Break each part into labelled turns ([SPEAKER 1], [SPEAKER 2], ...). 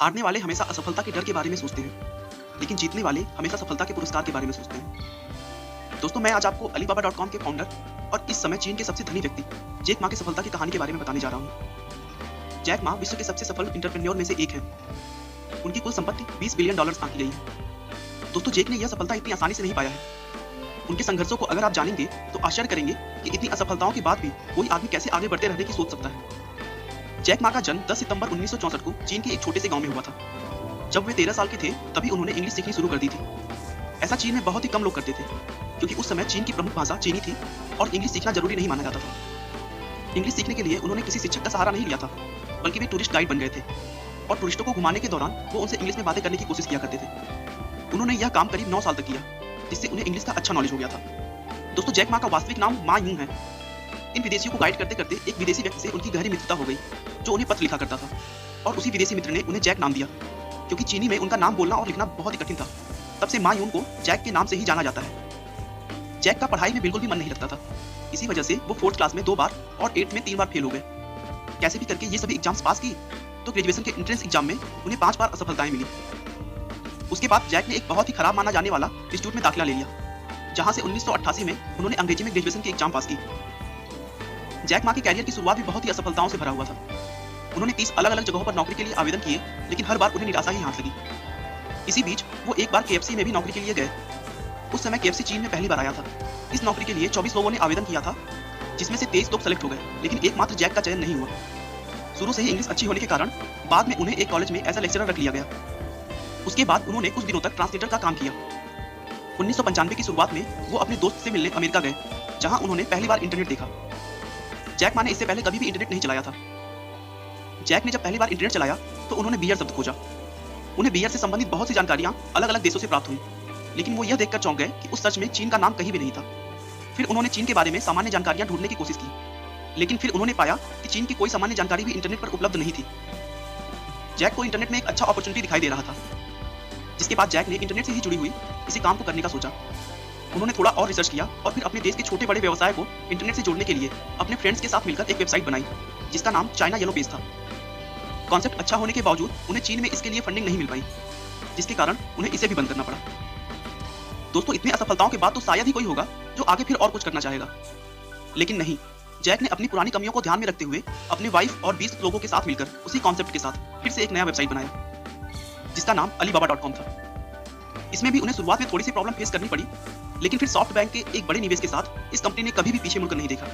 [SPEAKER 1] हारने वाले हमेशा असफलता के डर के बारे में सोचते हैं, लेकिन जीतने वाले हमेशा सफलता के पुरस्कार के बारे में सोचते हैं। दोस्तों, मैं आज आपको Alibaba.com के फाउंडर और इस समय चीन के सबसे धनी व्यक्ति जैक मा की सफलता की कहानी के बारे में बताने जा रहा हूँ। जैक मा विश्व के सबसे सफल एंटरप्रेन्योर में से एक है। उनकी कुल संपत्ति $20 बिलियन आंकी गई है। दोस्तों, जैक ने यह सफलता इतनी आसानी से नहीं पाया है। उनके संघर्षों को अगर आप जानेंगे तो आश्चर्य करेंगे कि इतनी असफलताओं के बाद भी कोई आदमी कैसे आगे बढ़ते रहने की सोच सकता है। जैक मा का जन्म 10 सितंबर 1964 को चीन के एक छोटे से गांव में हुआ था। जब वे 13 साल के थे तभी उन्होंने इंग्लिश सीखनी शुरू कर दी थी। ऐसा चीन में बहुत ही कम लोग करते थे, क्योंकि उस समय चीन की प्रमुख भाषा चीनी थी और इंग्लिश सीखना जरूरी नहीं माना जाता था। इंग्लिश सीखने के लिए उन्होंने किसी शिक्षक का सहारा नहीं लिया था, बल्कि वे टूरिस्ट गाइड बन गए थे और टूरिस्टों को घुमाने के दौरान वो उनसे इंग्लिश में बातें करने की कोशिश किया करते थे। उन्होंने यह काम करीब 9 साल तक किया, जिससे उन्हें इंग्लिश का अच्छा नॉलेज हो गया था। दोस्तों, जैक मा का वास्तविक नाम मा यूं है। इन विदेशियों को गाइड करते करते एक विदेशी व्यक्ति से उनकी गहरी मित्रता हो गई, जो उन्हें पत्र लिखा करता था, और उसी विदेशी मित्र ने उन्हें जैक नाम दिया, क्योंकि चीनी में उनका नाम बोलना और लिखना बहुत ही कठिन था। तब से मा यून को जैक के नाम से ही जाना जाता है। जैक का पढ़ाई में बिल्कुल भी मन नहीं लगता था। इसी वजह से वो 4th क्लास में 2 बार और 8th में 3 बार फेल हो गए। कैसे भी करके ये सभी एग्जाम्स पास की तो ग्रेजुएशन के एंट्रेंस एग्जाम में उन्हें 5 बार असफलताएं मिली। उसके बाद जैक ने एक बहुत ही खराब माना जाने वाला इंस्टीट्यूट में दाखिला ले लिया, जहां से 1988 में उन्होंने अंग्रेजी में ग्रेजुएशन की एग्जाम पास की। जैक मा के कैरियर की शुरुआत भी बहुत ही असफलताओं से भरा हुआ था। उन्होंने 30 अलग अलग जगहों पर नौकरी के लिए आवेदन किए, लेकिन हर बार उन्हें निराशा ही हाथ लगी। इसी बीच वो एक बार KFC में भी नौकरी के लिए गए। उस समय KFC चीन में पहली बार आया था। इस नौकरी के लिए 24 लोगों ने आवेदन किया था, जिसमें से 23 लोग सेलेक्ट हो गए, लेकिन एकमात्र जैक का चयन नहीं हुआ। शुरू से ही इंग्लिश अच्छी होने के कारण बाद में उन्हें एक कॉलेज में एज अ लेक्चरर रख लिया गया। उसके बाद उन्होंने कुछ दिनों तक ट्रांसलेटर का काम किया। 1995 की शुरुआत में वो अपने दोस्त से मिलने अमेरिका गए, जहां उन्होंने पहली बार इंटरनेट देखा। जैक मा ने इससे पहले कभी भी इंटरनेट नहीं चलाया था। जैक ने जब पहली बार इंटरनेट चलाया तो उन्होंने बियर शब्द खोजा। उन्हें बियर से संबंधित बहुत सी जानकारियां अलग अलग देशों से प्राप्त हुई, लेकिन वो यह देखकर चौंक गए कि उस सर्च में चीन का नाम कहीं भी नहीं था। फिर उन्होंने चीन के बारे में सामान्य जानकारियां ढूंढने की कोशिश की, लेकिन फिर उन्होंने पाया कि चीन की कोई सामान्य जानकारी भी इंटरनेट पर उपलब्ध नहीं थी। जैक को इंटरनेट में एक अच्छा अपॉर्चुनिटी दिखाई दे रहा था, जिसके बाद जैक ने इंटरनेट से ही जुड़ी हुई किसी काम को करने का सोचा। उन्होंने थोड़ा और रिसर्च किया और फिर अपने देश के छोटे बड़े व्यवसाय को इंटरनेट से जोड़ने के लिए अपने फ्रेंड्स के साथ मिलकर एक वेबसाइट बनाई, जिसका नाम चाइना येलो पेज था। कॉन्सेप्ट अच्छा होने के बावजूद उन्हें चीन में इसके लिए फंडिंग नहीं मिल पाई, जिसके कारण उन्हें इसे भी बंद करना पड़ा। दोस्तों, इतनी असफलताओं के बाद तो शायद ही कोई होगा जो आगे फिर और कुछ करना चाहेगा, लेकिन नहीं, जैक ने अपनी पुरानी कमियों को ध्यान में रखते हुए अपने वाइफ और 20 लोगों के साथ मिलकर उसी कॉन्सेप्ट के साथ फिर से एक नया वेबसाइट बनाया, जिसका नाम Alibaba.com था। इसमें भी उन्हें शुरुआत में थोड़ी सी प्रॉब्लम फेस करनी पड़ी, लेकिन फिर सॉफ्ट बैंक के एक बड़े निवेश के साथ इस कंपनी ने कभी भी पीछे मुड़कर नहीं देखा,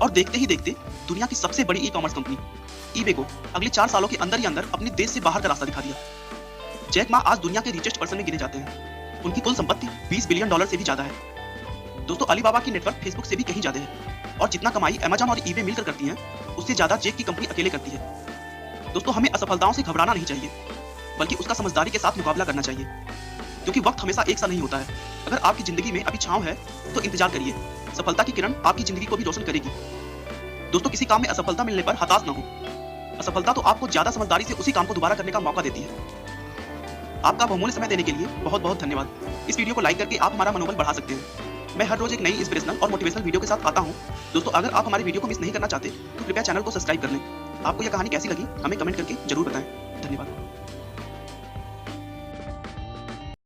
[SPEAKER 1] और देखते ही देखते दुनिया की सबसे बड़ी ई-कॉमर्स कंपनी eBay को अगले 4 सालों के अंदर ही अंदर अपने देश से बाहर का रास्ता दिखा दिया। जैक मा आज दुनिया के रिचेस्ट पर्सन में गिने जाते हैं। उनकी कुल संपत्ति $20 बिलियन से भी ज्यादा है। दोस्तों, अलीबाबा की नेटवर्क फेसबुक से भी कहीं ज्यादा है, और जितना कमाई Amazon और eBay मिलकर करती है, उससे ज्यादा जैक की कंपनी अकेले करती है। दोस्तों, हमें असफलताओं से घबराना नहीं चाहिए, बल्कि उसका समझदारी के साथ मुकाबला करना चाहिए, क्योंकि वक्त हमेशा एक सा नहीं होता है। अगर आपकी जिंदगी में अभी छांव है तो इंतजार करिए, सफलता की किरण आपकी जिंदगी को भी रोशन करेगी। दोस्तों, किसी काम में असफलता मिलने पर हताश न हो। असफलता तो आपको ज्यादा समझदारी से उसी काम को दोबारा करने का मौका देती है। आपका बहुमूल्य समय देने के लिए बहुत बहुत धन्यवाद। इस वीडियो को लाइक करके आप हमारा मनोबल बढ़ा सकते हैं। मैं हर रोज एक नई इंस्पिरेशनल और मोटिवेशनल वीडियो के साथ आता हूं। दोस्तों, अगर आप हमारे वीडियो को मिस नहीं करना चाहते तो कृपया चैनल को सब्सक्राइब कर लें। आपको यह कहानी कैसी लगी हमें कमेंट करके जरूर बताएं। धन्यवाद।